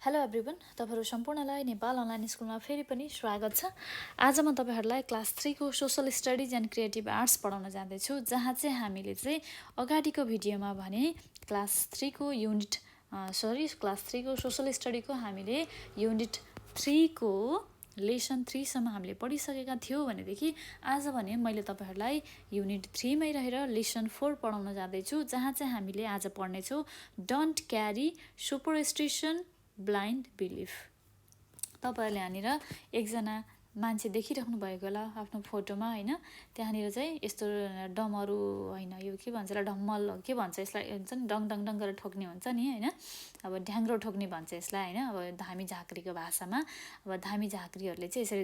Hello everyone, तपाईँहरू सम्पूर्णलाई Nepal online स्कुलमा फेरि पनि स्वागत छ। आज म तपाईँहरूलाई क्लास 3 को social studies and creative arts पढाउन जाँदैछु, जहाँ चाहिँ हामीले चाहिँ अगाडिको भिडियोमा भने क्लास 3 को क्लास 3 को सोसल स्टडीको हामीले युनिट 3 को लेसन 3 सम्म हामीले पढिसकेका थियौँ भनेदेखि आज भने मैले तपाईँहरूलाई युनिट 3 मै रहेर लेसन 4 पढाउन जाँदैछु, जहाँ चाहिँ हामीले आज पढ्नेछौँ don't carry superstition blind belief. तपाईँहरूले यहाँनिर एकजना मान्छे देखिराख्नु भएको होला आफ्नो फोटोमा होइन। त्यहाँनिर चाहिँ यस्तो डमरू होइन, यो के भन्छ, ढम्मल हो के भन्छ यसलाई, हुन्छ नि डङ डङ डङ गरेर ठोक्ने हुन्छ नि होइन। अब ढ्याङ्ग्रो ठोक्ने भन्छ यसलाई होइन। अब धामी झाँक्रीको भाषामा अब धामी झाँक्रीहरूले चाहिँ यसरी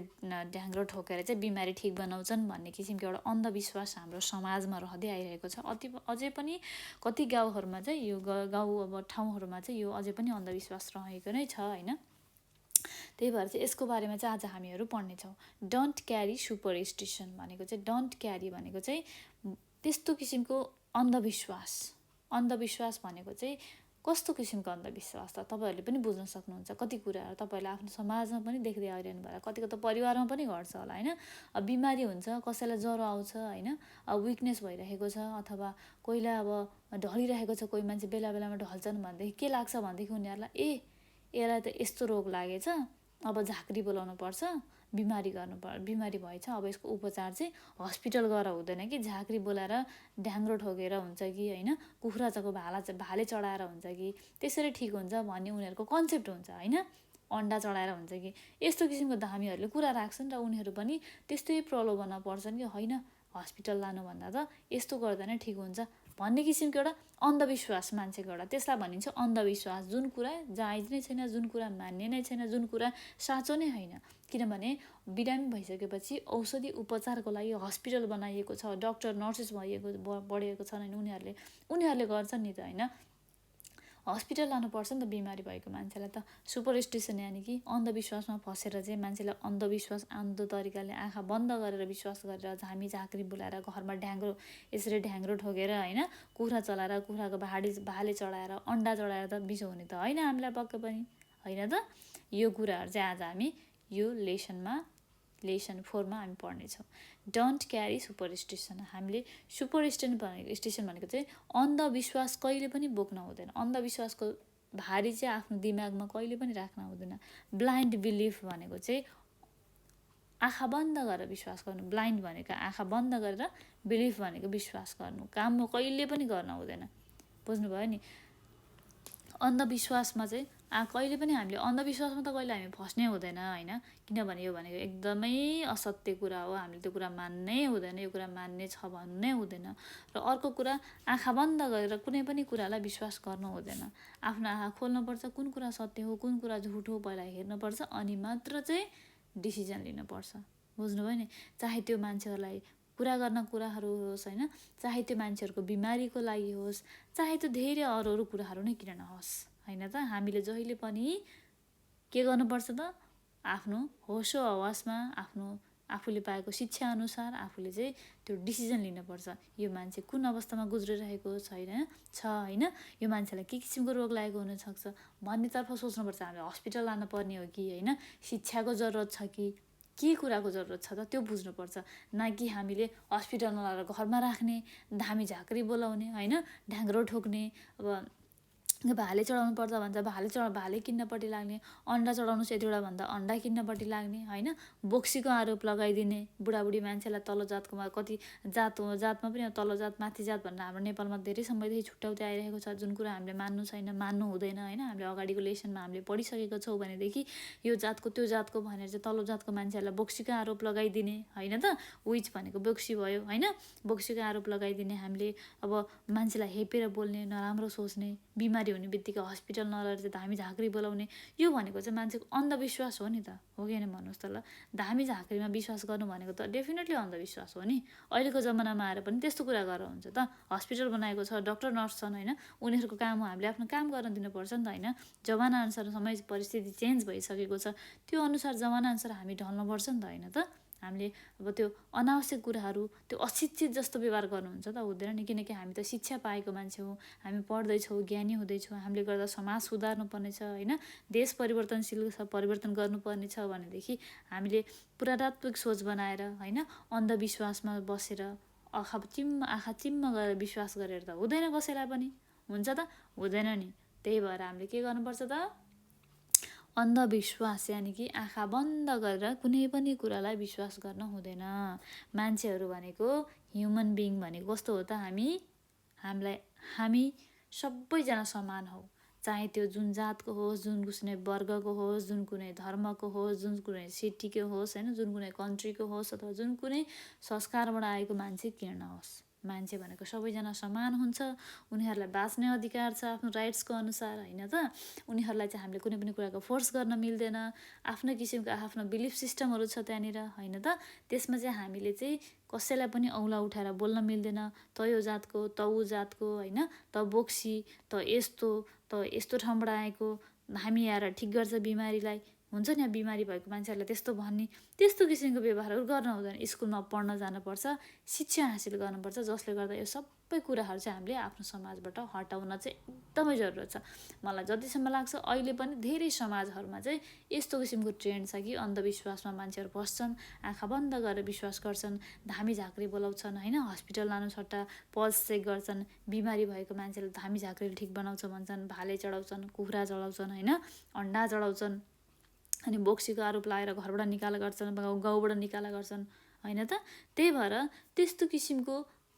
ढ्याङ्ग्रो ठोकेर चाहिँ बिमारी ठिक बनाउँछन् भन्ने किसिमको एउटा अन्धविश्वास हाम्रो समाजमा रहँदै आइरहेको छ। अझै पनि कति गाउँहरूमा चाहिँ यो गाउँ अब ठाउँहरूमा चाहिँ यो अझै पनि अन्धविश्वास रहेको नै छ होइन। त्यही भएर चाहिँ यसको बारेमा चाहिँ आज हामीहरू पढ्नेछौँ। डोन्ट क्यारी सुपरस्टिसन भनेको चाहिँ, डोन्ट क्यारी भनेको चाहिँ त्यस्तो किसिमको अन्धविश्वास भनेको चाहिँ कस्तो किसिमको अन्धविश्वास त तपाईँहरूले पनि बुझ्न सक्नुहुन्छ। कति कुराहरू तपाईँहरूले आफ्नो समाजमा पनि देख्दै आइरहनु भयो, कतिको त परिवारमा पनि घट्छ होला होइन। अब बिमारी हुन्छ, कसैलाई ज्वरो आउँछ होइन, अब विकनेस भइरहेको छ अथवा कोहीलाई अब ढलिरहेको छ, कोही मान्छे बेला बेलामा ढल्छन् भनेदेखि के लाग्छ भनेदेखि उनीहरूलाई यसलाई त यस्तो रोग लागेछ, अब झाँक्री बोलाउनु पर्छ, बिमारी भएछ, अब यसको उपचार चाहिँ हस्पिटल गएर हुँदैन कि झाँक्री बोलाएर ढ्याङ्ग्रो ठोकेर हुन्छ कि होइन, कुखुराको भाले चढाएर हुन्छ कि त्यसरी ठिक हुन्छ भन्ने उनीहरूको कन्सेप्ट हुन्छ होइन। अन्डा चढाएर हुन्छ कि यस्तो किसिमको धामीहरूले कुरा राख्छन् र उनीहरू पनि त्यस्तै प्रलोभनमा पर्छन् कि होइन हस्पिटल लानुभन्दा त यस्तो गर्दा नै ठिक हुन्छ भन्ने किसिमको एउटा अन्धविश्वास मान्छेको एउटा, त्यसलाई भनिन्छ अन्धविश्वास। जुन कुरा जायज नै छैन, जुन कुरा मान्ने नै छैन, जुन कुरा साँचो नै होइन। किनभने बिरामी भइसकेपछि औषधि उपचारको लागि हस्पिटल बनाइएको छ, डक्टर नर्सेस बढेको छन् होइन, उनीहरूले गर्छन् नि त होइन। हस्पिटल लानुपर्छ नि त बिमारी भएको मान्छेलाई त। सुपरस्टिसन यानि कि अन्धविश्वासमा फसेर चाहिँ मान्छेलाई अन्धविश्वास अन्ध तरिकाले आँखा बन्द गरेर विश्वास गरेर धामी झाँक्री बोलाएर घरमा यसरी ढ्याङ्ग्रो ठोकेर होइन, कुखुरा चलाएर कुखुराको भाले चढाएर अन्डा चढाएर त बिसो हुने त होइन हामीलाई पक्कै पनि होइन त। यो कुराहरू चाहिँ आज हामी यो लेसन 4 मा हामी पढ्नेछौँ। Don't carry superstition. हामीले सुपरस्टिसन भनेको चाहिँ अन्धविश्वास कहिले पनि बोक्न हुँदैन। अन्धविश्वासको भारी चाहिँ आफ्नो दिमागमा कहिले पनि राख्न हुँदैन। ब्लाइन्ड बिलिफ भनेको चाहिँ आँखा बन्द गरेर विश्वास गर्नु। ब्लाइन्ड भनेको आँखा बन्द गरेर, बिलिफ भनेको विश्वास गर्नु। काम कहिले पनि गर्न हुँदैन, बुझ्नुभयो नि। अन्धविश्वासमा चाहिँ कहिले पनि हामीले अन्धविश्वासमा त कहिले हामी फस्नै हुँदैन होइन। किनभने यो भनेको एकदमै असत्य कुरा हो, हामीले त्यो कुरा मान्नै हुँदैन, यो कुरा मान्ने छ भन्नु नै हुँदैन। र अर्को कुरा, आँखा बन्द गरेर कुनै पनि कुरालाई विश्वास गर्नु हुँदैन। आफ्नो आँखा खोल्नुपर्छ, कुन कुरा सत्य हो कुन कुरा झुट हो पहिला हेर्नुपर्छ, अनि मात्र चाहिँ डिसिजन लिनुपर्छ, बुझ्नुभयो नि। चाहे त्यो मान्छेहरूलाई कुरा गर्न कुराहरू होस् होइन, चाहे त्यो मान्छेहरूको बिमारीको लागि होस्, चाहे त्यो धेरै अरू कुराहरू नै किन नहोस् होइन त। हामीले जहिले पनि के गर्नुपर्छ त, आफ्नो होसो हवासमा आफूले पाएको शिक्षा अनुसार आफूले चाहिँ त्यो डिसिजन लिनुपर्छ। यो मान्छे कुन अवस्थामा गुज्रिरहेको छ होइन, यो मान्छेलाई के किसिमको रोग लागेको हुनसक्छ भन्नेतर्फ सोच्नुपर्छ। हामीले हस्पिटल लानु पर्ने हो कि होइन, शिक्षाको जरुरत छ कि के कुराको जरुरत छ त त्यो बुझ्नुपर्छ। न कि हामीले हस्पिटल नलाएर घरमा राख्ने, धामी झाँक्री बोलाउने होइन, ढ्याङ्ग्रो ठोक्ने, अब भाले चढाउनु पर्छ भन्छ भाले किन्नपट्टि लाग्ने, अन्डा चढाउनु छ यतिवटा भन्दा अन्डा किन्नपट्टि लाग्ने होइन, बोक्सीको आरोप लगाइदिने। बुढाबुढी मान्छेलाई तल्लो जातकोमा कति जातमा पनि तल्लो जात माथि जात भनेर हाम्रो नेपालमा धेरै समयदेखि छुट्याउँदै आइरहेको छ। जुन कुरा हामीले मान्नु छैन, मान्नु हुँदैन होइन। हामीले अगाडिको लेसनमा हामीले पढिसकेको छौँ भनेदेखि यो जातको त्यो जातको भनेर चाहिँ तल्लो जातको मान्छेहरूलाई बोक्सीको आरोप लगाइदिने होइन त। विच भनेको बोक्सी भयो होइन, बोक्सीको आरोप लगाइदिने। हामीले अब मान्छेलाई हेपेर बोल्ने, नराम्रो सोच्ने, बिमारी हुने बित्तिकै हस्पिटल नलएर चाहिँ धामी झाँक्री बोलाउने, यो भनेको चाहिँ मान्छेको अन्धविश्वास हो नि त, हो कि होइन भन्नुहोस् त ल। धामी झाँक्रीमा विश्वास गर्नु भनेको त डेफिनेटली अन्धविश्वास हो नि। अहिलेको जमानामा आएर पनि त्यस्तो कुरा गरेर हुन्छ त। हस्पिटल बनाएको छ, डक्टर नर्स छन् होइन, उनीहरूको काम हो, हामीले आफ्नो काम गर्न दिनुपर्छ नि त होइन। जमानाअनुसार समय परिस्थिति चेन्ज भइसकेको छ, त्यो अनुसार जमानाअनुसार हामी ढल्नुपर्छ नि त होइन त। हामीले अब त्यो अनावश्यक कुराहरू त्यो अशिक्षित जस्तो व्यवहार गर्नुहुन्छ त हुँदैन नि, किनकि हामी त शिक्षा पाएको मान्छे हौँ, हामी पढ्दैछौँ, ज्ञानी हुँदैछौँ, हामीले गर्दा समाज सुधार्नुपर्ने छ होइन, देश परिवर्तनशील छ, परिवर्तन गर्नुपर्ने छ भनेदेखि हामीले पुरातात्विक सोच बनाएर होइन अन्धविश्वासमा बसेर आँखा चिम्म गरेर विश्वास गरेर त हुँदैन कसैलाई पनि, हुन्छ त हुँदैन नि। त्यही भएर हामीले के गर्नुपर्छ त, अन्धविश्वास यानि कि आँखा बन्द गरेर कुनै पनि कुरालाई विश्वास गर्न हुँदैन। मान्छेहरू भनेको ह्युमन बिङ भनेको कस्तो हो त, हामी सबैजना समान हौ, चाहे त्यो जुन जातको होस्, जुन कुनै वर्गको होस्, जुन कुनै धर्मको होस्, जुन कुनै सिटीको होस् होइन, जुन कुनै कन्ट्रीको होस्, अथवा जुन कुनै संस्कारबाट आएको मान्छे किन नहोस्, मान्छे भनेको सबैजना समान हुन्छ। उनीहरूलाई बाँच्ने अधिकार छ आफ्नो राइट्सको अनुसार होइन त। उनीहरूलाई चाहिँ हामीले कुनै पनि कुराको फोर्स गर्न मिल्दैन, आफ्नो किसिमको आफ्नो बिलिफ सिस्टमहरू छ त्यहाँनिर होइन त। त्यसमा चाहिँ हामीले चाहिँ कसैलाई पनि औँला उठाएर बोल्न मिल्दैन, त यो जातको, त ऊ जातको होइन, त बोक्सी, त यस्तो ठाउँबाट आएको, हामी आएर ठिक गर्छ बिमारीलाई, हुन्छ नि बिमारी भएको मान्छेहरूलाई त्यस्तो भन्ने, त्यस्तो किसिमको व्यवहारहरू गर्न हुँदैन। स्कुलमा पढ्न जानुपर्छ, शिक्षा हासिल गर्नुपर्छ, जसले गर्दा यो सबै कुराहरू चाहिँ हामीले आफ्नो समाजबाट हटाउन चाहिँ एकदमै जरुरत छ। मलाई जतिसम्म लाग्छ अहिले पनि धेरै समाजहरूमा चाहिँ यस्तो किसिमको ट्रेन्ड छ कि अन्धविश्वासमा मान्छेहरू फस्छन्, आँखा बन्द गरेर विश्वास गर्छन्, धामी झाँक्री बोलाउँछन् होइन, हस्पिटल लानु सट्टा पल्स चेक गर्छन्, बिमारी भएको मान्छेले धामी झाँक्रीले ठिक बनाउँछ भन्छन्, भाले चढाउँछन्, कुखुरा चढाउँछन् होइन, अन्डा चढाउँछन्, अनि बोक्सीको आरोप लगाएर घरबाट निकाला गर्छन्, गाउँबाट निकाला गर्छन् होइन त। त्यही भएर त्यस्तो किसिमको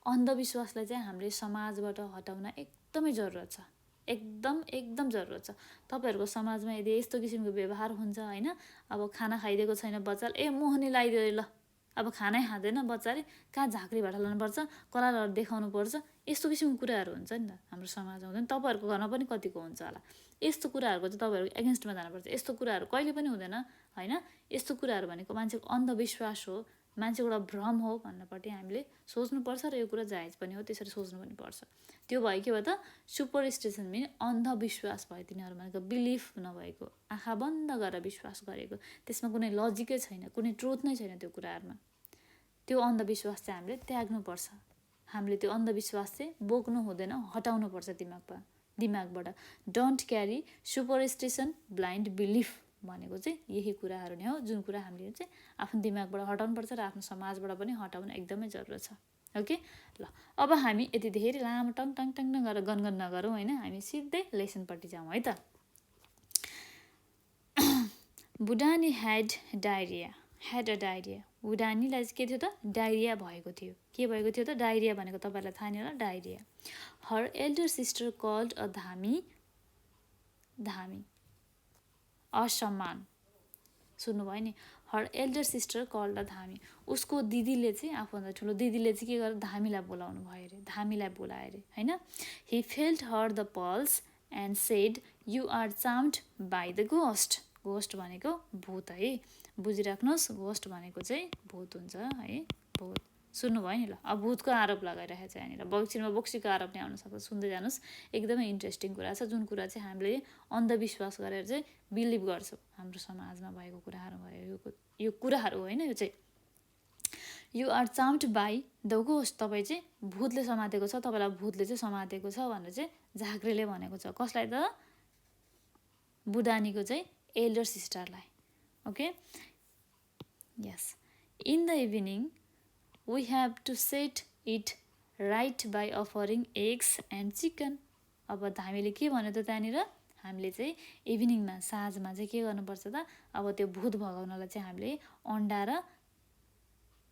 अन्धविश्वासलाई चाहिँ हामीले समाजबाट हटाउन एकदमै जरुरत छ, एकदम जरुरत छ। तपाईँहरूको समाजमा यदि यस्तो किसिमको व्यवहार हुन्छ होइन, अब खाना खाइदिएको छैन बच्चाले, ए मोहनी लगाइदियो ल, अब खानै खाँदैन बच्चाले, कहाँ झाँक्री भाटा लानुपर्छ, कलालहरू देखाउनु पर्छ, यस्तो किसिमको कुराहरू हुन्छ नि त हाम्रो समाजमा, हुँदैन? तपाईँहरूको घरमा पनि कतिको हुन्छ होला। यस्तो कुराहरूको चाहिँ तपाईँहरूको एगेन्स्टमा जानुपर्छ। यस्तो कुराहरू कहिले पनि हुँदैन होइन। यस्तो कुराहरू भनेको मान्छेको अन्धविश्वास हो, मान्छेको एउटा भ्रम हो भन्नपट्टि हामीले सोच्नुपर्छ र यो कुरा जायज पनि हो, त्यसरी सोच्नु पनि पर्छ। त्यो भयो के भयो त, सुपरस्टिसन पनि अन्धविश्वास भयो, तिनीहरू भनेको बिलिफ नभएको, आँखा बन्द गरेर विश्वास गरेको, त्यसमा कुनै लजिकै छैन, कुनै ट्रुथ नै छैन त्यो कुराहरूमा। त्यो अन्धविश्वास चाहिँ हामीले त्याग्नुपर्छ। हामीले त्यो अन्धविश्वास चाहिँ बोक्नु हुँदैन, हटाउनुपर्छ दिमागबाट। Don't carry superstition, blind belief भनेको चाहिँ यही कुराहरू नै हो, जुन कुरा हामीले चाहिँ आफ्नो दिमागबाट हटाउनुपर्छ र आफ्नो समाजबाट पनि हटाउन एकदमै जरुरत छ। ओके ल, अब हामी यति धेरै लामो टङ गरेर गनगन नगरौँ होइन, हामी सिधै लेसनपट्टि जाउँ है त। बुढानी ह्याड अ डायरिया। बुढानीलाई चाहिँ के थियो त, डायरिया भएको थियो। के भएको थियो त, डायरिया भनेको तपाईँलाई थाहा नै होला, diarrhoea. Her elder sister called a dhami असम्मान, सुन्नुभयो नि, her elder sister called a dhami, उसको दिदीले चाहिँ, आफूभन्दा ठुलो दिदीले चाहिँ के गर्यो, धामीलाई बोलाउनु भयो अरे, धामीलाई बोलायो अरे होइन। He felt her the pulse and said you are charmed by the ghost. Ghost भनेको भूत है, बुझिराख्नुहोस्, घोस्ट भनेको चाहिँ भूत हुन्छ है, भूत। सुन्नुभयो नि ल, अब भूतको आरोप लगाइरहेको छ यहाँनिर, बक्सीमा बोक्सीको आरोप नै आउन सक्छ, सुन्दै जानुहोस्, एकदमै इन्ट्रेस्टिङ कुरा छ, जुन कुरा चाहिँ हामीले अन्धविश्वास गरेर चाहिँ बिलिभ गर्छौँ, हाम्रो समाजमा भएको कुराहरू भयो यो कुराहरू होइन, यो चाहिँ you are charmed by the ghost, तपाईँ चाहिँ भूतले समातेको छ, तपाईँलाई भूतले चाहिँ समातेको छ भनेर चाहिँ झाँक्रीले भनेको छ। कसलाई त, बुढानीको चाहिँ एल्डर सिस्टरलाई। Okay yes, in the evening we have to set it right by offering eggs and chicken. अब हामीले के भन्यो त त्यहाँनिर, हामीले चाहिँ इभिनिङमा, साँझमा चाहिँ के गर्नुपर्छ त, अब त्यो भूत भगाउनलाई चाहिँ हामीले अन्डा र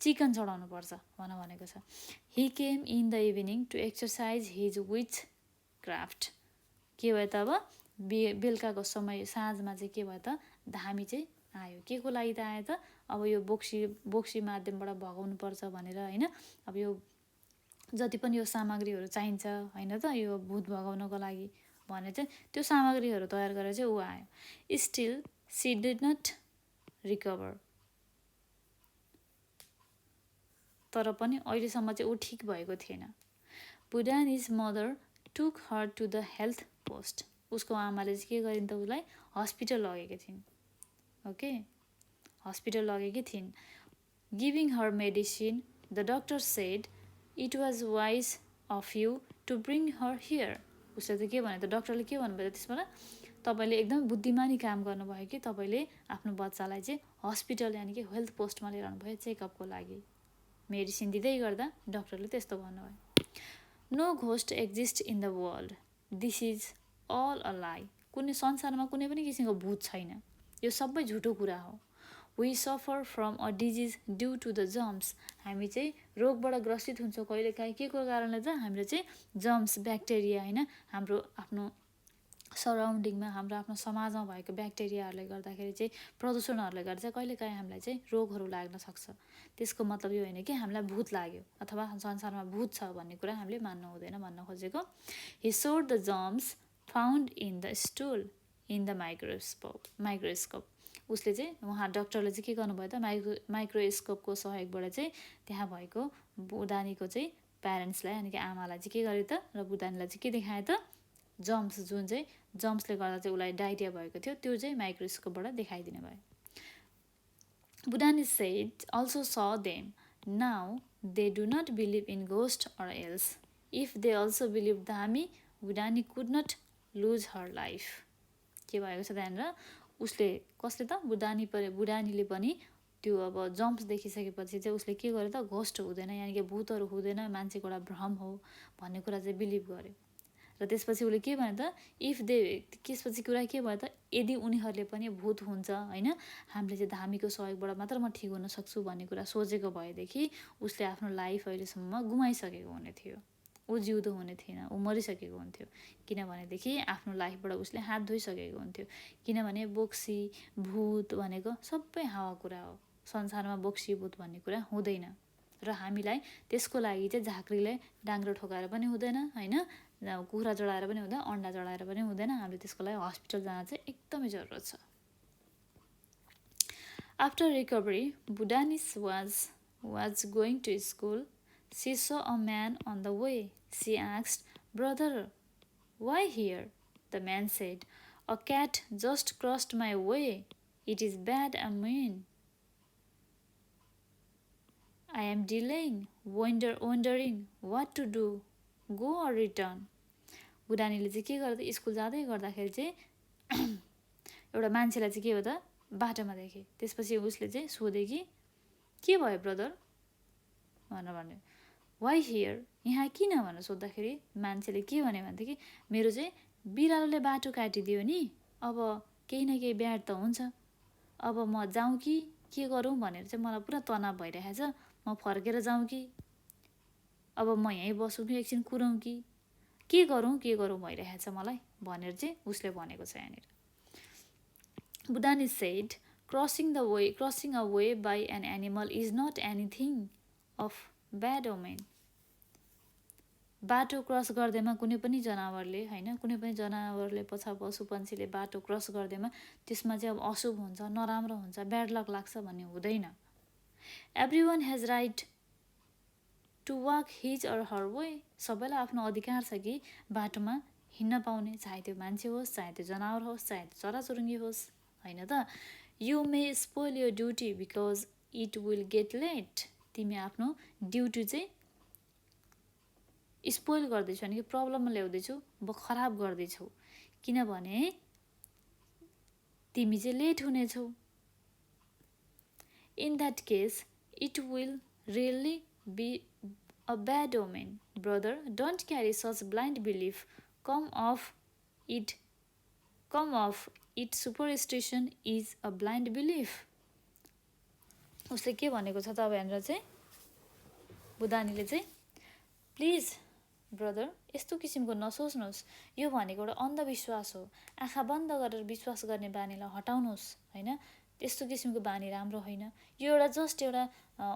चिकन चढाउनु पर्छ भनेको छ। He came in the evening to exercise his witchcraft. के भयो त, अब बेलुकाको समय, साँझमा चाहिँ के भयो त, धामी चाहिँ आयो। के को लागि त आयो त, अब यो बोक्सी माध्यमबाट भगाउनु पर्छ भनेर होइन, अब यो जति पनि यो सामग्रीहरू चाहिन्छ होइन त, यो भूत भगाउनको लागि भने चाहिँ त्यो सामग्रीहरू तयार गरेर चाहिँ ऊ आयो। Still she did not recover, तर पनि अहिलेसम्म चाहिँ ऊ ठिक भएको थिएन। Budhani's mother took her to the health post, उसको आमाले चाहिँ के गरिन् त, उसलाई हस्पिटल लगेकी थिइन्। ओके, हस्पिटल लगेकी थिइन्। Giving her medicine, the doctor said, "It was wise of you to bring her here." उसले त के भन्यो त डक्टरले के भन्नुभयो त्यसमा तपाईँले एकदम बुद्धिमानी काम गर्नुभयो कि तपाईँले आफ्नो बच्चालाई चाहिँ हस्पिटल यानि कि हेल्थ पोस्टमा लिएर आउनुभयो चेकअपको लागि। मेडिसिन दिँदै गर्दा डक्टरले त्यस्तो भन्नुभयो। No ghost exist in the world, this is all a lie. कुनै संसारमा कुनै पनि किसिमको भूत छैन, यो सबै झुटो कुरा हो। We suffer from a disease due to the germs. हामी चाहिँ रोगबाट ग्रसित हुन्छौँ कहिलेकाहीँ के को कारणले त हाम्रो चाहिँ जम्स ब्याक्टेरिया होइन हाम्रो आफ्नो सराउन्डिङमा हाम्रो आफ्नो समाजमा भएको ब्याक्टेरियाहरूले गर्दाखेरि चाहिँ प्रदूषणहरूले गर्दा चाहिँ कहिलेकाहीँ हामीलाई चाहिँ रोगहरू लाग्न सक्छ। त्यसको मतलब यो होइन कि हामीलाई भूत लाग्यो अथवा संसारमा भूत छ भन्ने कुरा हामीले मान्नु हुँदैन भन्न खोजेको। हि सोड the germs found in the stool in the microscope. उसले चाहिँ उहाँ डक्टरले चाहिँ के गर्नुभयो त माइक्रोस्कोपको सहयोगबाट चाहिँ त्यहाँ भएको बुदानीको चाहिँ प्यारेन्ट्सलाई अनि कि आमालाई चाहिँ के गर्यो त र बुदानीलाई चाहिँ के देखायो त जम्स जुन चाहिँ जम्सले गर्दा चाहिँ उसलाई डाइरिया भएको थियो त्यो चाहिँ माइक्रोस्कोपबाट देखाइदिनु भयो। Budhani said also saw them, now they do not believe in ghost or else. If they also believe dhami, Budhani could not lose her life. के भएको छ त्यहाँनिर उसले कसले त बुढानीले पनि त्यो अब जम्प्स देखिसकेपछि चाहिँ उसले के गर्यो त घोस्ट हुँदैन यानि कि भूतहरू हुँदैन मान्छेको एउटा भ्रम हो भन्ने कुरा चाहिँ बिलिभ गर्यो। र त्यसपछि उसले के भन्यो त त्यसपछि कुरा के भयो त यदि उनीहरूले पनि भूत हुन्छ होइन हामीले चाहिँ धामीको सहयोगबाट मात्र म ठिक हुन सक्छु भन्ने कुरा सोचेको भएदेखि उसले आफ्नो लाइफ अहिलेसम्म गुमाइसकेको हुने थियो। ऊ जिउँदो हुने थिएन, ऊ मरिसकेको हुन्थ्यो। किनभनेदेखि आफ्नो लाइफबाट उसले हात धोइसकेको हुन्थ्यो। किनभने बोक्सी भूत भनेको सबै हावा कुरा हो, संसारमा बोक्सी भूत भन्ने कुरा हुँदैन। र हामीलाई त्यसको लागि चाहिँ झाँक्रीले डाङ्ग्रो ठोकाएर पनि हुँदैन होइन, कुखुरा जडाएर पनि हुँदैन, अन्डा जडाएर पनि हुँदैन। हामीले त्यसको लागि हस्पिटल जान चाहिँ एकदमै जरुरत छ। After recovery Budhani's was going to school. She saw a man on the way. She asked, "Brother, why here?" The man said, "A cat just crossed my way. It is bad and mean. I am delaying, wondering what to do. Go or return." बुढानीले चाहिँ के गर्दा school जाँदै गर्दाखेरि चाहिँ एउटा मान्छेलाई चाहिँ के हो त बाटोमा देखे। त्यसपछि उसले चाहिँ सोधे कि के भयो ब्रदर भनेर भन्यो। वाइ हियर, यहाँ किन भनेर सोद्धाखेरि मान्छेले के भन्यो भनेदेखि मेरो चाहिँ बिरालोले बाटो काटिदियो नि, अब केही न केही ब्याड त हुन्छ, अब म जाउँ कि के गरौँ भनेर चाहिँ मलाई पुरा तनाव भइरहेको छ। म फर्केर जाउँ कि अब म यहीँ बसौँ कि एकछिन कुरौँ कि के गरौँ भइरहेको छ मलाई भनेर चाहिँ उसले भनेको छ यहाँनिर। Budhani said, crossing a way by an animal is not anything of bad omen. बाटो क्रस गर्दैमा कुनै पनि जनावरले होइन, कुनै पनि जनावरले पशु पन्छीले बाटो क्रस गर्दैमा त्यसमा चाहिँ अब अशुभ हुन्छ, नराम्रो हुन्छ, ब्याड लक लाग्छ भन्ने हुँदैन। Everyone has right to walk his or her way. सबैलाई आफ्नो अधिकार छ कि बाटोमा हिँड्न पाउने, चाहे त्यो मान्छे होस्, चाहे त्यो जनावर होस्, चाहे त्यो चराचुरुङ्गी होस् होइन त। You may spoil your duty because it will get late. तिमी आफ्नो ड्युटी चाहिँ स्पोइल गर्दैछौ अनि कि प्रब्लममा ल्याउँदैछौ, खराब गर्दैछौ, किनभने तिमी चाहिँ लेट हुनेछौ। In that case it will really be a bad omen. Brother, don't carry such blind belief. Come off it superstition is a blind belief. उसले के भनेको छ त अब यहाँनिर चाहिँ बुदानीले चाहिँ प्लिज ब्रदर यस्तो किसिमको नसोच्नुहोस्, यो भनेको एउटा अन्धविश्वास हो, आँखा बन्द गरेर विश्वास गर्ने बानीलाई हटाउनुहोस् होइन, त्यस्तो किसिमको बानी राम्रो होइन, यो एउटा जस्ट एउटा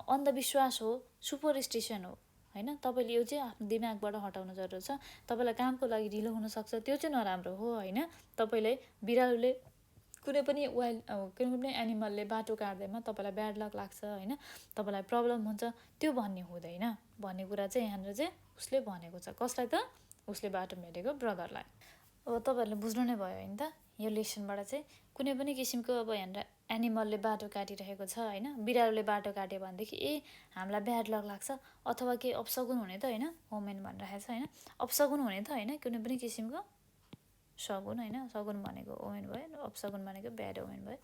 अन्धविश्वास हो, सुपरस्टिसन हो होइन। तपाईँले यो चाहिँ आफ्नो दिमागबाट हटाउनु जरुरत छ। तपाईँलाई कामको लागि ढिलो हुनसक्छ, त्यो चाहिँ नराम्रो हो होइन। तपाईँलाई बिरालोले कुनै पनि एनिमलले बाटो काट्दैमा तपाईँलाई ब्याड लक लाग्छ होइन, तपाईँलाई प्रब्लम हुन्छ, त्यो भन्ने हुँदैन भन्ने कुरा चाहिँ यहाँनिर चाहिँ उसले भनेको छ। कसलाई त? उसले बाटो भेटेको ब्रदरलाई। अब तपाईँहरूले बुझ्नु नै भयो होइन त यो लेसनबाट चाहिँ कुनै पनि किसिमको अब यहाँनिर एनिमलले बाटो काटिरहेको छ होइन, बिरालोले बाटो काट्यो भनेदेखि हामीलाई ब्याड लक लाग्छ अथवा केही अपसगुन हुने त होइन, ओमेन भनिरहेको छ होइन, अपसगुन हुने त होइन, कुनै पनि किसिमको सगुन होइन, सगुन भनेको ओमेन भयो, अपसगुन भनेको ब्याड ओमेन भयो,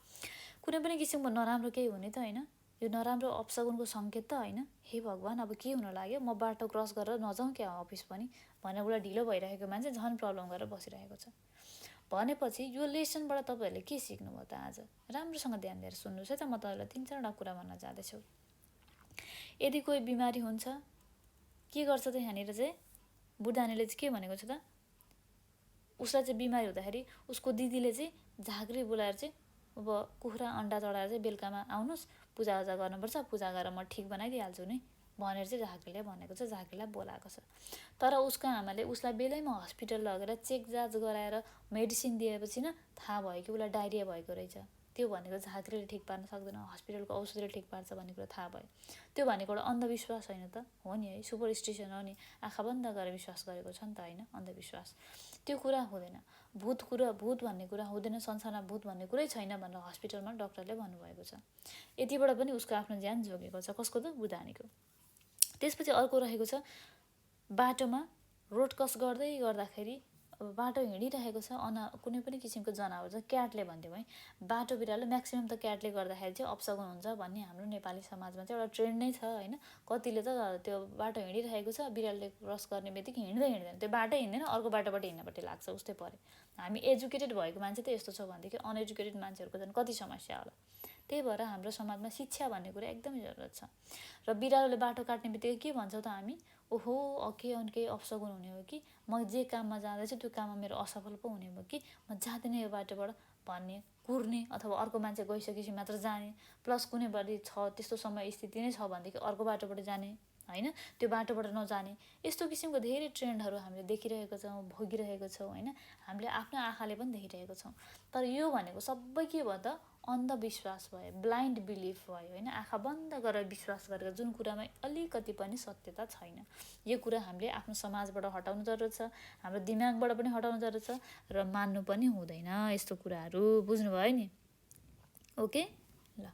कुनै पनि किसिमको नराम्रो केही हुने त होइन, यो नराम्रो अपसगुनको सङ्केत त होइन। हे भगवान्, अब के हुन लाग्यो, म बाटो क्रस गरेर नजाउँ क्या अफिस पनि भनेर उसलाई ढिलो भइरहेको मान्छे झन् प्रब्लम गरेर बसिरहेको छ। भनेपछि यो लेसनबाट तपाईँहरूले के सिक्नुभयो त आज? राम्रोसँग ध्यान दिएर सुन्नुहोस् है त, म तपाईँलाई 3-4वटा कुरा भन्न जाँदैछु। यदि कोही बिमारी हुन्छ के गर्छ त यहाँनिर चाहिँ बुढानीले चाहिँ के भनेको छ त, उसलाई चाहिँ बिमारी हुँदाखेरि उसको दिदीले चाहिँ झाँक्री बोलाएर चाहिँ अब कुखुरा अन्डा चढाएर चाहिँ बेलुकामा आउनुहोस्, पूजाआजा गर्नुपर्छ, पूजा गरेर म ठिक बनाइदिइहाल्छु नि भनेर चाहिँ झाँक्रीले भनेको छ, झाँक्रीलाई बोलाएको छ। तर उसको आमाले उसलाई बेलैमा हस्पिटल लगेर चेक जाँच गराएर मेडिसिन दिएपछि न थाहा भयो कि उसलाई डायरिया भएको रहेछ। त्यो भनेको झाँक्रीले ठिक पार्न सक्दैन, हस्पिटलको औषधिले ठिक पार्छ भन्ने कुरा थाहा भयो। त्यो भनेको एउटा अन्धविश्वास होइन त, हो नि है, सुपरस्टिसन हो नि, आँखा बन्द गरेर विश्वास गरेको छ नि त होइन, अन्धविश्वास। त्यो कुरा हुँदैन, भूत भन्ने कुरा हुँदैन, संसारमा भूत भन्ने कुरै छैन भनेर हस्पिटलमा डक्टरले भन्नुभएको छ। यतिबाट पनि उसको आफ्नो ज्यान जोगेको छ, कसको त, बुढानीको। त्यसपछि अर्को रहेको छ, बाटोमा रोड क्रस गर्दाखेरि अब बाटो हिँडिरहेको छ, कुनै पनि किसिमको जनावर छ, क्याटले भनिदिउँ है, बाटो बिरालो म्याक्सिमम् त क्याटले गर्दाखेरि चाहिँ अपसगुन हुन्छ भन्ने हाम्रो नेपाली समाजमा चाहिँ एउटा ट्रेन्ड नै छ होइन। कतिले त त्यो बाटो हिँडिरहेको छ, बिरालोले क्रस गर्ने बित्तिकै हिँड्दैन, त्यो बाटो हिँड्दैन, अर्को बाटोबाट हिँड्नपट्टि लाग्छ, उस्तै पऱ्यो। हामी एजुकेटेड भएको मान्छे त यस्तो छ भनेदेखि अनएजुकेटेड मान्छेहरूको झन् कति समस्या होला। त्यही भएर हाम्रो समाजमा शिक्षा भन्ने कुरा एकदमै जरुरत छ। र बिरालोले बाटो काट्ने बित्तिकै के भन्छौँ त हामी, ओहो केही अपसगुन हुने हो कि, म जे काममा जाँदैछु त्यो काममा मेरो असफल पो हुने भयो कि, म जाँदिनँ यो बाटोबाट भन्ने, कुर्ने, अथवा अर्को मान्छे गइसकेपछि मात्र जाने, प्लस कुनै बढी छ त्यस्तो समय स्थिति नै छ भनेदेखि अर्को बाटोबाट जाने होइन, त्यो बाटोबाट नजाने, यस्तो किसिमको धेरै ट्रेन्डहरू हामीले देखिरहेको छौँ, भोगिरहेको छौँ होइन, हामीले आफ्नो आँखाले पनि देखिरहेको छौँ। तर यो भनेको सबै के भयो त, अन्धविश्वास भयो, ब्लाइन्ड बिलिफ भयो होइन, आँखा बन्द गरेर विश्वास गरेको, जुन कुरामा अलिकति पनि सत्यता छैन। यो कुरा हामीले आफ्नो समाजबाट हटाउनु जरुरत छ, हाम्रो दिमागबाट पनि हटाउनु जरुरत छ, र मान्नु पनि हुँदैन यस्तो कुराहरू, बुझ्नुभयो नि? ओके ल,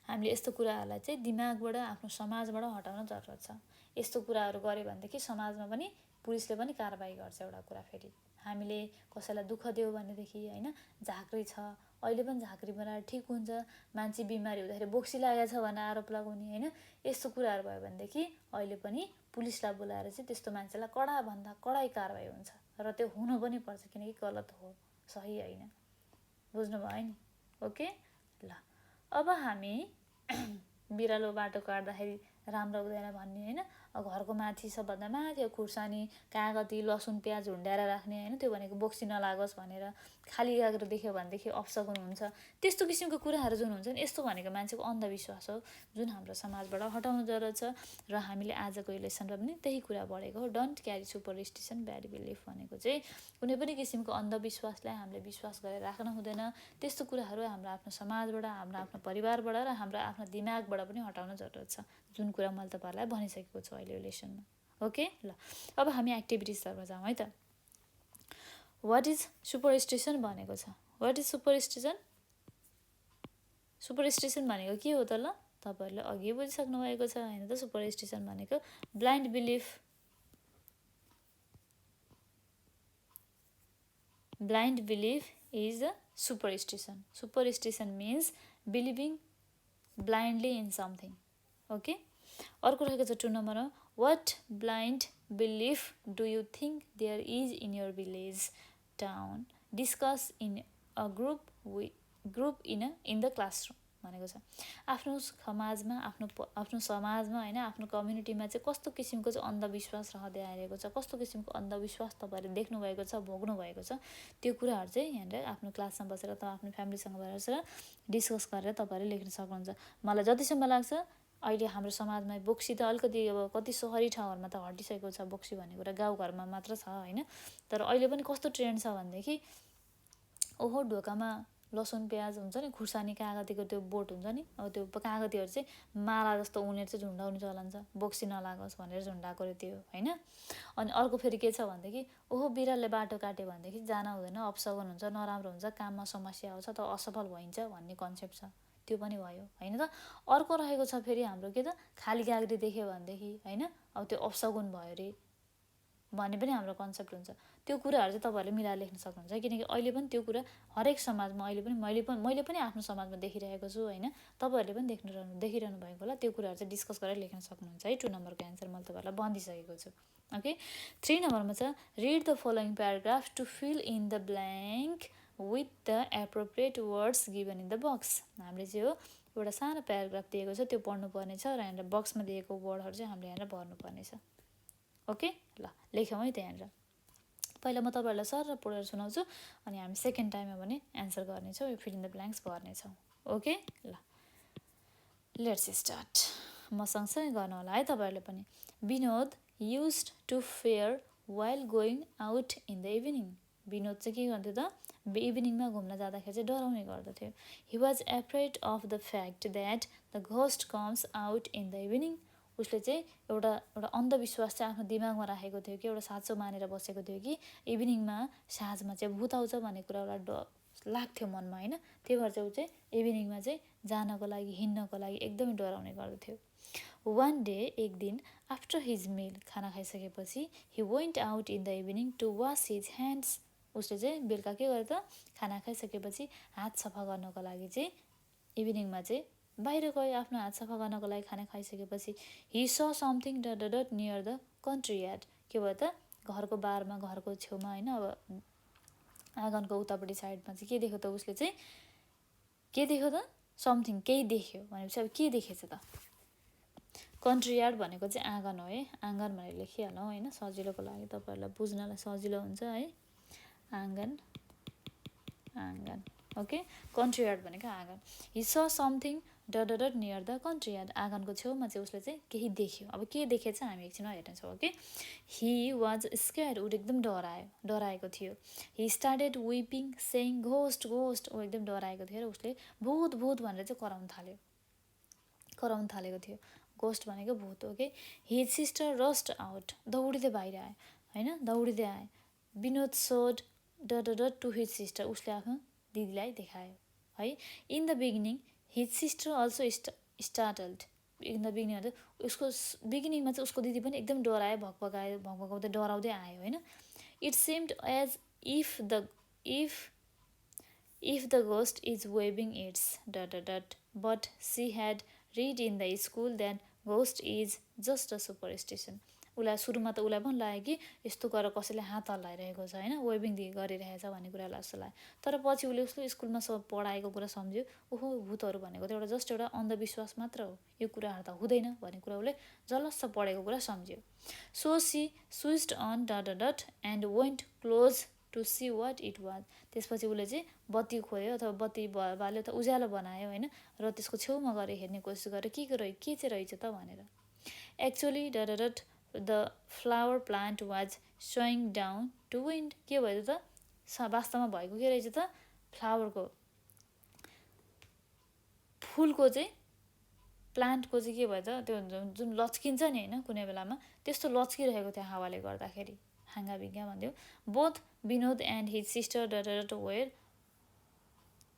हामीले यस्तो कुराहरूलाई चाहिँ दिमागबाट, आफ्नो समाजबाट हटाउन जरुरत छ। यस्तो कुराहरू गऱ्यो भनेदेखि समाजमा पनि पुलिसले पनि कारबाही गर्छ। एउटा कुरा फेरि, हामीले कसैलाई दुःख दियो भनेदेखि होइन, झाँक्री छ, अहिले पनि झाँक्री बनाएर ठिक हुन्छ, मान्छे बिमारी हुँदाखेरि बोक्सी लागेको छ भनेर आरोप लगाउने होइन, यस्तो कुराहरू भयो भनेदेखि अहिले पनि पुलिसलाई बोलाएर चाहिँ त्यस्तो मान्छेलाई कडाभन्दा कडा कारबाही हुन्छ, र त्यो हुनु पनि पर्छ, किनकि गलत हो, सही होइन। बुझ्नुभयो नि? ओके ल, अब हामी बिरालो बाटो काट्दाखेरि राम्रो हुँदैन भन्ने होइन, घरको माथि सबभन्दा माथि खुर्सानी, कागती, लसुन, प्याज झुन्ड्याएर राख्ने होइन, त्यो भनेको बोक्सी नलागोस् भनेर, खाली कागती देख्यो भनेदेखि अपसगुन हुन्छ, त्यस्तो किसिमको कुराहरू जुन हुन्छ नि, यस्तो भनेको मान्छेको अन्धविश्वास हो, जुन हाम्रो समाजबाट हटाउनु जरुरत छ। र हामीले आजको यो लेसनमा पनि त्यही कुरा बढेको हो, don't carry superstition, bad belief भनेको चाहिँ कुनै पनि किसिमको अन्धविश्वासलाई हामीले विश्वास गरेर राख्न हुँदैन। त्यस्तो कुराहरू हाम्रो आफ्नो समाजबाट, हाम्रो आफ्नो परिवारबाट र हाम्रो आफ्नो दिमागबाट पनि हटाउन जरुरत छ, जुन कुरा मैले तपाईँहरूलाई भनिसकेको छु अहिले यो लेसनमा। ओके ल, अब हामी एक्टिभिटिजतर्फ जाउँ है त। वाट इज सुपरस्टिसन भनेको छ, वाट इज सुपरस्टिसन? सुपरस्टिसन भनेको के हो त ल, तपाईँहरूले अघि बुझिसक्नु भएको छ होइन त। सुपरस्टिसन भनेको blind belief, blind belief is a superstition. Superstition means believing blindly in something. Okay, अर्को रहेको छ 2 नम्बरमा, what blind belief do you think there is in your village, town? Discuss in a group in the classroom भनेको छ। आफ्नो समाजमा, आफ्नो समाजमा होइन, आफ्नो कम्युनिटीमा चाहिँ कस्तो किसिमको चाहिँ अन्धविश्वास रहँदै आइरहेको छ, कस्तो किसिमको अन्धविश्वास तपाईँहरूले देख्नुभएको छ, भोग्नुभएको छ, त्यो कुराहरू चाहिँ यहाँनिर आफ्नो क्लासमा बसेर अथवा आफ्नो फ्यामिलीसँग बसेर डिस्कस गरेर तपाईँहरूले लेख्न सक्नुहुन्छ। मलाई जतिसम्म लाग्छ अहिले हाम्रो समाजमा बोक्सी त अलिकति अब कति सहरी ठाउँहरूमा त हटिसकेको छ, बोक्सी भन्ने कुरा गाउँघरमा मात्र छ होइन। तर अहिले पनि कस्तो ट्रेन्ड छ भनेदेखि, ओहो ढोकामा लसुन प्याज हुन्छ नि, खुर्सानी कागतीको त्यो बोट हुन्छ नि, अब त्यो कागतीहरू चाहिँ माला जस्तो उनेर चाहिँ झुन्डाउने चलन छ, बोक्सी नलागोस् भनेर झुन्डाएको रे त्यो होइन। अनि अर्को फेरि के छ भनेदेखि ओहो बिरालोले बाटो काट्यो भनेदेखि जान हुँदैन, अपसगन हुन्छ, नराम्रो हुन्छ, काममा समस्या आउँछ, त असफल भइन्छ भन्ने कन्सेप्ट छ, त्यो पनि भयो होइन त। अर्को रहेको छ फेरि हाम्रो के त खाली कागती देख्यो भनेदेखि होइन अब त्यो अपसगुन भयो अरे भन्ने पनि हाम्रो कन्सेप्ट हुन्छ। त्यो कुराहरू चाहिँ तपाईँहरूले मिलाएर लेख्न सक्नुहुन्छ, किनकि अहिले पनि त्यो कुरा हरेक समाजमा अहिले पनि मैले पनि आफ्नो समाजमा देखिरहेको छु होइन, तपाईँहरूले पनि देखिरहनु भएको होला। त्यो कुराहरू चाहिँ डिस्कस गरेर लेख्न सक्नुहुन्छ है। 2 नम्बरको एन्सर मैले तपाईँहरूलाई भनिदिइसकेको छु। ओके, 3 नम्बरमा छ read the following paragraph to fill in the blank with the appropriate words given in the box. हामीले चाहिँ हो एउटा सानो प्याराग्राफ दिएको छ, त्यो पढ्नुपर्ने छ र यहाँनिर बक्समा दिएको वर्डहरू चाहिँ हामीले यहाँनिर भर्नुपर्ने छ। ओके, ल लेख्यौँ है त यहाँनिर। पहिला म तपाईँहरूलाई सर पढेर सुनाउँछु, अनि हामी सेकेन्ड टाइममा पनि एन्सर गर्नेछौँ, यो फिल इन द ब्ल्याङ्क्स भर्नेछौँ। ओके, ल लेट्स स्टार्ट। म सँगसँगै गर्नु होला है तपाईँहरूले पनि। Vinod used to fear while going out in the evening. Vinod चाहिँ के गर्थ्यो त इभिनिङमा घुम्न जाँदाखेरि चाहिँ डराउने गर्दथ्यो। He was afraid of the fact that the ghost comes out in the evening. उसले चाहिँ एउटा अन्धविश्वास चाहिँ आफ्नो दिमागमा राखेको थियो कि, एउटा साँचो मानेर बसेको थियो कि इभिनिङमा साँझमा चाहिँ भूत आउँछ भन्ने कुरा एउटा लाग्थ्यो मनमा होइन। त्यही भएर चाहिँ ऊ चाहिँ इभिनिङमा चाहिँ जानको लागि हिँड्नको लागि एकदमै डराउने गर्दथ्यो। वान डे एक दिन आफ्टर हिज मिल खाना खाइसकेपछि he went out in the evening to wash his hands. उसले चाहिँ बेलुका के गर्यो त खाना खाइसकेपछि हात सफा गर्नको लागि चाहिँ इभिनिङमा चाहिँ बाहिर गयो आफ्नो हात सफा गर्नको लागि। खाना खाइसकेपछि हि स something dot near the country yard. के भयो त घरको बारमा घरको छेउमा होइन अब आँगनको उतापट्टि साइडमा चाहिँ के देख्यो त उसले चाहिँ के देख्यो त समथिङ केही देख्यो भनेपछि अब के देखेछ त। कन्ट्री यार्ड भनेको चाहिँ आँगन हो है, आँगन भनेर लेखिहालौँ होइन सजिलोको लागि, तपाईँहरूलाई बुझ्नलाई सजिलो हुन्छ है। आँगन आँगन ओके, कन्ट्री यार्ड भनेको आँगन। हि स something dot near the country yard. आँगनको छेउमा चाहिँ उसले चाहिँ केही देख्यो। अब के देखेछ हामी एकछिनमा हेर्नेछौँ। Okay, he was scared. ऊ एकदम डराएको थियो। He started weeping saying ghost ghost. ऊ एकदम डराएको थियो र उसले भूत भूत भनेर चाहिँ कराउन थालेको थियो। घोस्ट भनेको भूत। ओके, हिज सिस्टर रस्ट आउट। दौडिँदै बाहिर आयो होइन, दौडिँदै आयो। विनोद सोड डट टु हिज सिस्टर। उसले आफ्नो दिदीलाई देखायो है। In the beginning his sister also startled. In the beginning उसको बिगिनिङमा चाहिँ उसको दिदी पनि एकदम डरायो, भकभकाउँदै डराउँदै आयो होइन। It seemed as if the ghost is waving its that but she had read in the school that ghost is just a superstition. उसलाई सुरुमा त उसलाई पनि लाग्यो कि यस्तो गरेर कसैले हात हल्लाइरहेको छ होइन, वेभिङ गरिरहेछ भन्ने कुरा जस्तो लाग्यो। तर पछि उसले उसको स्कुलमा पढाएको कुरा सम्झ्यो, ओहो भूतहरू भनेको त एउटा जस्ट एउटा अन्धविश्वास मात्र हो, यो कुराहरू त हुँदैन भन्ने कुरा उसले जलस्स पढेको कुरा सम्झ्यो। So she switched on dot and went close to see what it was. त्यसपछि उसले चाहिँ बत्ती खोल्यो अथवा बत्ती बाल्यो त उज्यालो बनायो होइन, र त्यसको छेउमा गएर हेर्ने कोसिस गरेर के चाहिँ रहेछ त भनेर। Actually that the flower plant was swaying down to wind. के भयो त वास्तवमा भएको के रहेछ त फ्लावरको फुलको चाहिँ प्लान्टको चाहिँ के भयो त त्यो जुन लच्किन्छ नि होइन कुनै बेलामा त्यस्तो लच्किरहेको थियो हावाले गर्दाखेरि, हाँगाबिङ्गा भन्थ्यो। Both Vinod and his sister that were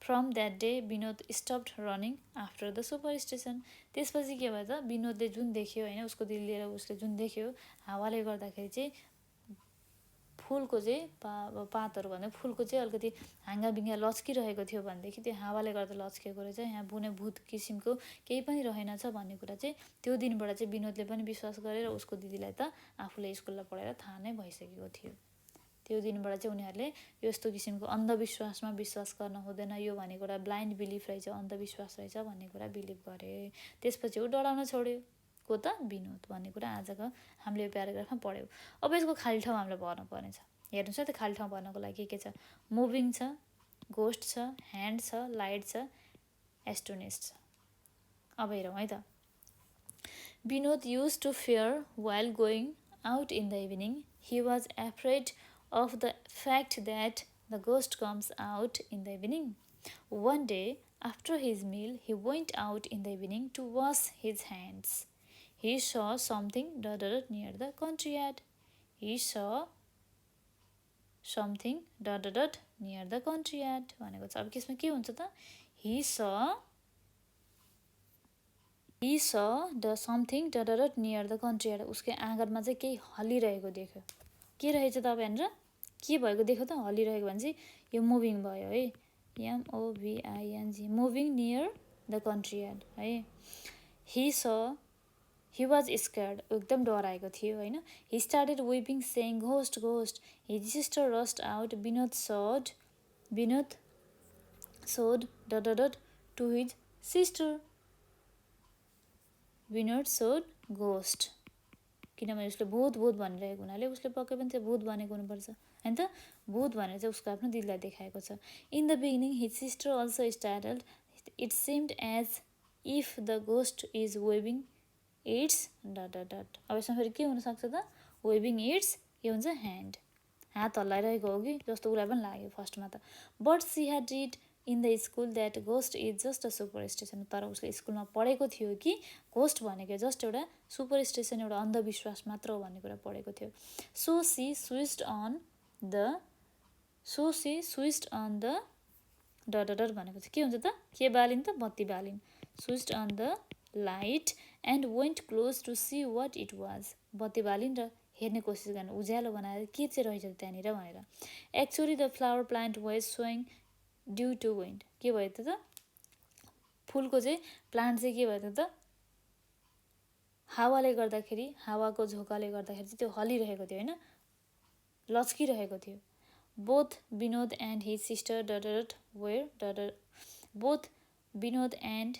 from that day Vinod stopped running after the superstition. त्यसपछि के भयो त विनोदले जुन देख्यो होइन, उसको दिल लिएर उसले जुन देख्यो हावाले गर्दाखेरि चाहिँ फुलको चाहिँ पातहरू भन्दा फुलको चाहिँ अलिकति हाँगाबिङ्गा लच्किरहेको थियो भनेदेखि त्यो हावाले गर्दा लच्किएको रहेछ, यहाँ बुने भूत किसिमको केही पनि रहेनछ भन्ने कुरा चाहिँ त्यो दिनबाट चाहिँ विनोदले पनि विश्वास गरेर उसको दिदीलाई त आफूले स्कुललाई पढाएर थाहा नै भइसकेको थियो। त्यो दिनबाट चाहिँ उनीहरूले यस्तो किसिमको अन्धविश्वासमा विश्वास गर्न हुँदैन, यो भनेको एउटा ब्लाइन्ड बिलिफ रहेछ, अन्धविश्वास रहेछ भन्ने कुरा बिलिभ गरे। त्यसपछि ऊ डराउन छोड्यो। को त विनोद भन्ने कुरा आजको हामीले यो प्याराग्राफमा पढ्यौँ। अब यसको खाली ठाउँ हामीले भर्नुपर्ने छ। हेर्नुहोस् है त खाली ठाउँ भर्नको लागि के छ, मुभिङ छ, घोस्ट छ, ह्यान्ड छ, लाइट छ, एस्टोनिस्ट छ। अब हेरौँ है त। Vinod use to fear while going out in the evening he was afraid of the fact that the ghost comes out in the evening. One day, after his meal, he went out in the evening to wash his hands. He saw something near the country yard. He saw something near the country yard. भनेको छ अब यसमा के हुन्छ त he saw the something near the country yard. उसको आँगनमा चाहिँ केही हलिरहेको देख्यो. के रहेछ त अब हेरेर के भएको देख्यो त हलिरहेको भने चाहिँ यो मुभिङ भयो है MOVING moving near the country yard है he was scared एकदम डराएको थियो हैन he started weeping saying ghost his sister rushed out Vinod showed to his sister Vinod showed ghost किनभने उसले भूत भनिरहेको हुनाले उसले पक्कै पनि चाहिँ भूत भनेको हुनुपर्छ हैन त भूत भनेर चाहिँ उसको आफ्नो दिदीलाई देखाएको छ in the beginning his sister also startled it seemed as if the ghost is waving its ... अब यसमा फेरि के हुनसक्छ त वेभिङ इट्स के हुन्छ ह्यान्ड हात हल्लाइरहेको हो कि जस्तो उसलाई पनि लाग्यो फर्स्टमा त but she had read in the school that ghost is just a superstition तर उसले स्कुलमा पढेको थियो कि घोस्ट भनेको जस्ट एउटा सुपरस्टिसन एउटा अन्धविश्वास मात्र हो भन्ने कुरा पढेको थियो so she switched on the भनेको चाहिँ के हुन्छ त के बालिन् त बत्ती बालिन् switched on the light and went close to see what it was बत्ती बालिन् र हेर्ने कोसिस गर्न उज्यालो बनाएर के चाहिँ रहेछ त्यहाँनिर भनेर actually the flower plant was swaying due to wind के भयो त फुलको चाहिँ प्लान्ट चाहिँ के भयो त हावाले गर्दाखेरि हावाको झोकाले गर्दाखेरि चाहिँ त्यो हलिरहेको थियो हैन लच्किरहेको थियो both Vinod and his sister Vinod and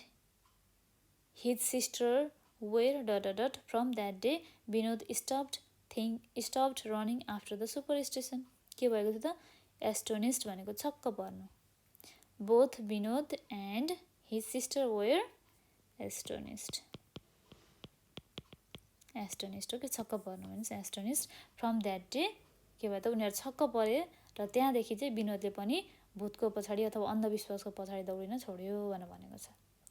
his sister were ... From that day, Vinod stopped running after the superstition. के भएको थियो त एस्टोनिस्ड भनेको छक्क पर्नु Both Vinod and his sister were astonished. हो कि छक्क पर्नु भन्छ एस्टोनिस्ड फ्रम द्याट डे के भयो त उनीहरू छक्क परे र त्यहाँदेखि चाहिँ विनोदले पनि भूतको पछाडि अथवा अन्धविश्वासको पछाडि दौडिन छोड्यो भनेको छ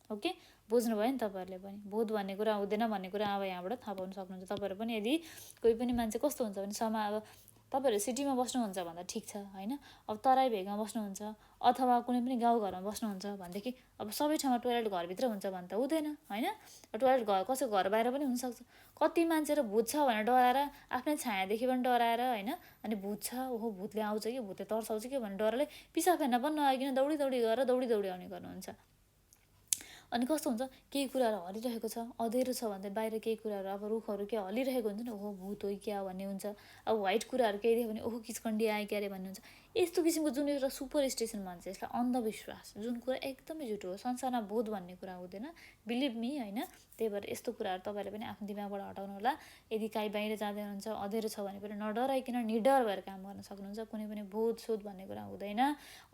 ओके बुझ्नुभयो नि तपाईँहरूले पनि भूत भन्ने कुरा हुँदैन भन्ने कुरा अब यहाँबाट थाहा पाउन सक्नुहुन्छ तपाईँहरू पनि यदि कोही पनि मान्छे कस्तो हुन्छ भने अब तपाईँहरू सिटीमा बस्नुहुन्छ भन्दा ठिक छ हैन अब तराई भेगमा बस्नुहुन्छ अथवा कुनै पनि गाउँघरमा बस्नुहुन्छ भनेदेखि अब सबै ठाउँमा टोयलेट घरभित्र हुन्छ भने त हुँदैन हैन टोयलेट कसै घर बाहिर पनि हुनसक्छ कति मान्छेहरू भूत छ भनेर डराएर आफ्नै छायादेखि पनि डराएर हैन अनि भूत छ ओहो भूतले आउँछ कि भूतले तर्साउँछ कि भनेर डरले पिसाब फेर्न पनि नआइकन दौडी गरेर दौडी आउने गर्नुहुन्छ अनि कस्तो हुन्छ केही कुराहरू हलिरहेको छ अँधेरो छ भन्दा बाहिर केही कुराहरू अब रुखहरू के हलिरहेको हुन्छ नि ओहो भूत हो क्या भन्ने हुन्छ अब व्हाइट कुराहरू केही देख्यो भने ओहो किचकन्डी आयो क्यारे भन्ने हुन्छ यस्तो किसिमको जुन एउटा सुपरस्टिसन भन्छ यसलाई अन्धविश्वास जुन कुरा एकदमै झुटो हो संसारमा भूत भन्ने कुरा हुँदैन बिलिभ मी हैन त्यही भएर यस्तो कुराहरू तपाईँले पनि आफ्नो दिमागबाट हटाउनु होला यदि काहीँ बाहिर जाँदै हुनुहुन्छ अँधेरो छ भने पनि नडराइकन निडर भएर काम गर्न सक्नुहुन्छ कुनै पनि भूत सुत भन्ने कुरा हुँदैन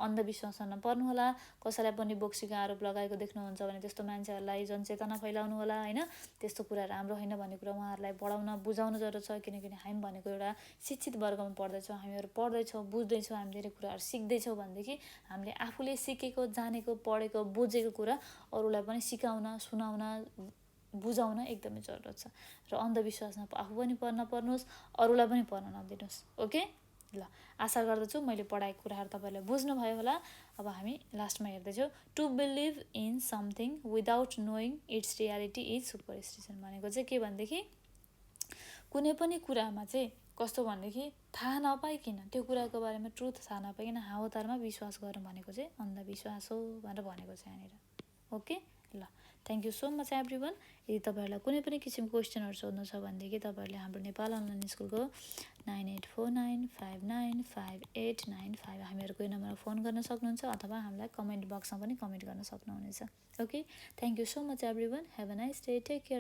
अन्धविश्वासमा नपर्नु होला कसैलाई पनि बोक्सीको आरोप लगाएको देख्नुहुन्छ भने त्यस्तो मान्छेहरूलाई जनचेतना फैलाउनु होला हैन त्यस्तो कुरा राम्रो होइन भन्ने कुरा उहाँहरूलाई बढाउन बुझाउन जरुरत छ किनकि हामी भनेको एउटा शिक्षित वर्गमा पढ्दैछौँ हामीहरू पढ्दैछौँ बुझ्दैछौँ हामी धेरै कुराहरू सिक्दैछौँ भनेदेखि हामीले आफूले सिकेको जानेको पढेको बुझेको कुरा अरूलाई पनि सिकाउन सुनाउन बुझाउन एकदमै जरुरत छ र अन्धविश्वासमा आफू पनि नपर्नुहोस् अरूलाई पनि पर्न नदिनुहोस् ओके ल आशा गर्दछु मैले पढाएको कुराहरू तपाईँहरूले बुझ्नुभयो होला अब हामी लास्टमा हेर्दैछौँ to believe in something without knowing its reality is superstition भनेको चाहिँ के भनेदेखि कुनै पनि कुरामा चाहिँ कस्तो भनेदेखि थाहा नपाइकन त्यो कुराको बारेमा ट्रुथ थाहा नपाइकन हावातारमा विश्वास गर्नु भनेको चाहिँ अन्धविश्वास हो भनेर भनेको छ यहाँनिर ओके ल thank you so much everyone यदि तपाईँहरूलाई कुनै पनि किसिमको क्वेसनहरू सोध्नु छ भनेदेखि तपाईँहरूले हाम्रो नेपाल अनलाइन स्कुलको 9849595895 हामीहरूको यो नम्बरमा फोन गर्न सक्नुहुन्छ अथवा हामीलाई कमेन्ट बक्समा पनि कमेन्ट गर्न सक्नुहुनेछ okay thank you so much everyone have a nice day take care